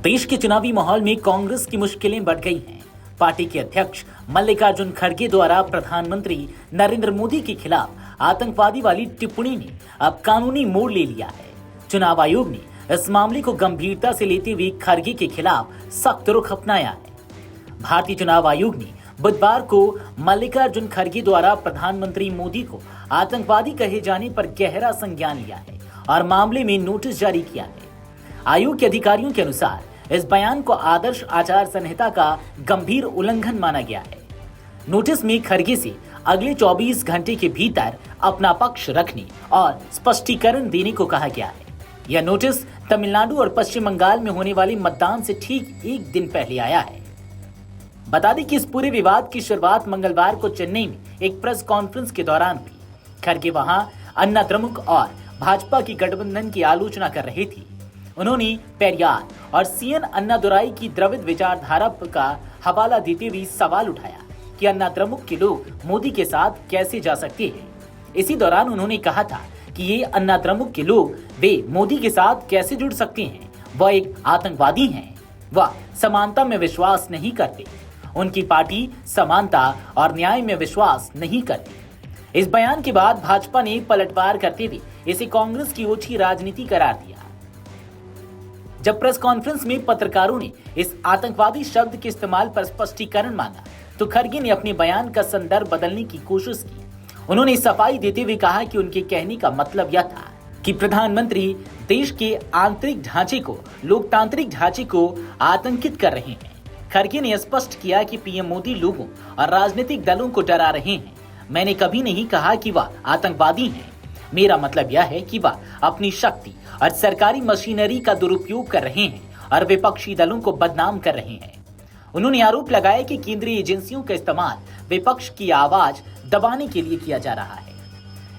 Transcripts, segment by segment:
देश के चुनावी माहौल में कांग्रेस की मुश्किलें बढ़ गई हैं। पार्टी के अध्यक्ष मल्लिकार्जुन खड़गे द्वारा प्रधानमंत्री नरेंद्र मोदी के खिलाफ आतंकवादी वाली टिप्पणी ने अब कानूनी मोड़ ले लिया है। चुनाव आयोग ने इस मामले को गंभीरता से लेते हुए खड़गे के खिलाफ सख्त रुख अपनाया है। भारतीय चुनाव आयोग ने बुधवार को मल्लिकार्जुन खड़गे द्वारा प्रधानमंत्री मोदी को आतंकवादी कहे जाने पर गहरा संज्ञान लिया है और मामले में नोटिस जारी किया है। आयोग के अधिकारियों के अनुसार इस बयान को आदर्श आचार संहिता का गंभीर उल्लंघन माना गया है। नोटिस में खड़गे से अगले 24 घंटे के भीतर अपना पक्ष रखने और स्पष्टीकरण देने को कहा गया है। यह नोटिस तमिलनाडु और पश्चिम बंगाल में होने वाले मतदान से ठीक एक दिन पहले आया है। बता दें कि इस पूरे विवाद की शुरुआत मंगलवार को चेन्नई में एक प्रेस कॉन्फ्रेंस के दौरान हुई। खड़गे वहां अन्ना द्रमुक और भाजपा की गठबंधन की आलोचना कर रहे थे। उन्होंने पेरियार और सीएन अन्नादुराई की द्रविड़ विचारधारा का हवाला देते हुए सवाल उठाया कि अन्ना द्रमुक के लोग मोदी के साथ कैसे जा सकते हैं। इसी दौरान उन्होंने कहा था कि ये अन्ना द्रमुक के लोग वे मोदी के साथ कैसे जुड़ सकते हैं, वह एक आतंकवादी हैं, वह समानता में विश्वास नहीं करते, उनकी पार्टी समानता और न्याय में विश्वास नहीं करती। इस बयान के बाद भाजपा ने पलटवार करते हुए इसे कांग्रेस की ओछी राजनीति करार दिया। जब प्रेस कॉन्फ्रेंस में पत्रकारों ने इस आतंकवादी शब्द के इस्तेमाल पर स्पष्टीकरण मांगा तो खड़गे ने अपने बयान का संदर्भ बदलने की कोशिश की। उन्होंने सफाई देते हुए कहा कि उनके कहने का मतलब यह था कि प्रधानमंत्री देश के आंतरिक ढांचे को, लोकतांत्रिक ढांचे को आतंकित कर रहे हैं। खड़गे ने स्पष्ट किया कि पीएम मोदी लोगों और राजनीतिक दलों को डरा रहे हैं। मैंने कभी नहीं कहा कि वह आतंकवादी हैं। मेरा मतलब यह है कि वह अपनी शक्ति और सरकारी मशीनरी का दुरुपयोग कर रहे हैं और विपक्षी दलों को बदनाम कर रहे हैं। उन्होंने आरोप लगाया कि केंद्रीय एजेंसियों का इस्तेमाल विपक्ष की आवाज दबाने के लिए किया जा रहा है।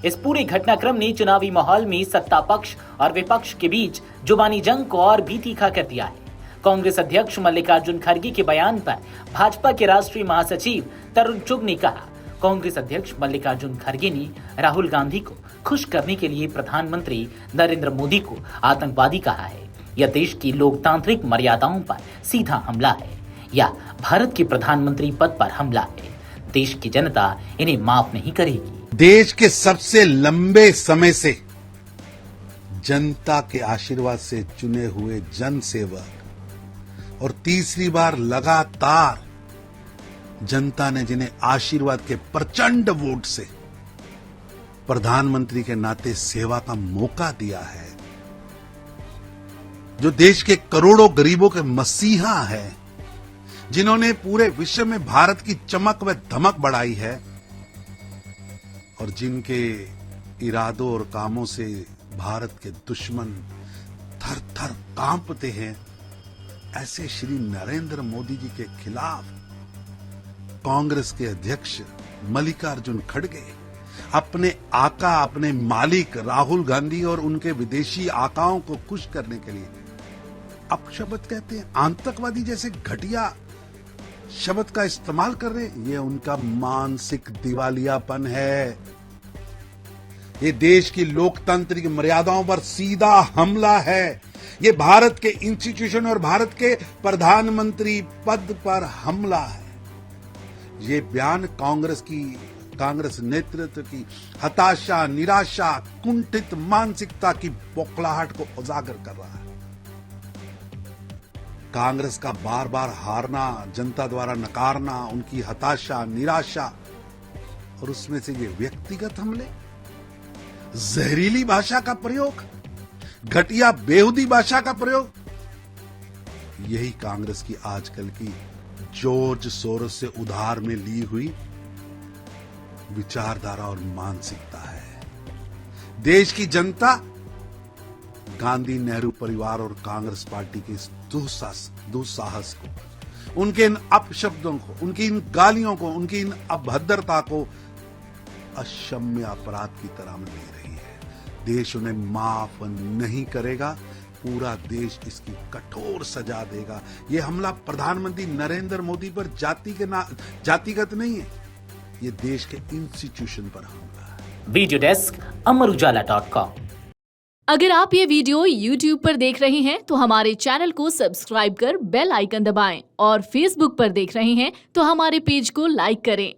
इस पूरे घटनाक्रम ने चुनावी माहौल में सत्ता पक्ष और विपक्ष के बीच जुबानी जंग को और भी तीखा कर दिया है। कांग्रेस अध्यक्ष मल्लिकार्जुन खड़गे के बयान पर भाजपा के राष्ट्रीय महासचिव तरुण चुग ने कहा, कांग्रेस अध्यक्ष मल्लिकार्जुन खड़गे ने राहुल गांधी को खुश करने के लिए प्रधानमंत्री नरेंद्र मोदी को आतंकवादी कहा है। यह देश की लोकतांत्रिक मर्यादाओं पर सीधा हमला है या भारत के प्रधानमंत्री पद पर हमला है। देश की जनता इन्हें माफ नहीं करेगी। देश के सबसे लंबे समय से जनता के आशीर्वाद से चुने हुए जन सेवक और तीसरी बार लगातार जनता ने जिन्हें आशीर्वाद के प्रचंड वोट से प्रधानमंत्री के नाते सेवा का मौका दिया है, जो देश के करोड़ों गरीबों के मसीहा है, जिन्होंने पूरे विश्व में भारत की चमक व धमक बढ़ाई है और जिनके इरादों और कामों से भारत के दुश्मन थर थर कांपते हैं, ऐसे श्री नरेंद्र मोदी जी के खिलाफ कांग्रेस के अध्यक्ष मल्लिकार्जुन खड़गे अपने आका, अपने मालिक राहुल गांधी और उनके विदेशी आकाओं को खुश करने के लिए अपशब्द कहते हैं, आतंकवादी जैसे घटिया शब्द का इस्तेमाल कर रहे हैं। ये उनका मानसिक दिवालियापन है। ये देश की लोकतांत्रिक मर्यादाओं पर सीधा हमला है। ये भारत के इंस्टीट्यूशन और भारत के प्रधानमंत्री पद पर हमला है। ये बयान कांग्रेस नेतृत्व की हताशा, निराशा, कुंठित मानसिकता की बौखलाहट को उजागर कर रहा है। कांग्रेस का बार बार हारना, जनता द्वारा नकारना, उनकी हताशा, निराशा और उसमें से ये व्यक्तिगत हमले, जहरीली भाषा का प्रयोग, घटिया बेहुदी भाषा का प्रयोग, यही कांग्रेस की आजकल की जॉर्ज सोरोस से उधार में ली हुई विचारधारा और मानसिकता है। देश की जनता गांधी नेहरू परिवार और कांग्रेस पार्टी के इस दुस्साहस को, उनके इन अपशब्दों को, उनकी इन गालियों को, उनकी इन अभद्रता को अक्षम्य अपराध की तरह ले रही है। देश उन्हें माफ नहीं करेगा। पूरा देश इसकी कठोर सजा देगा। ये हमला प्रधानमंत्री नरेंद्र मोदी पर जातिगत नहीं है, ये देश के इंस्टीट्यूशन पर हमला है। वीडियो डेस्क अमर उजाला.com। अगर आप ये वीडियो YouTube पर देख रहे हैं तो हमारे चैनल को सब्सक्राइब कर बेल आइकन दबाएं और Facebook पर देख रहे हैं तो हमारे पेज को लाइक करें।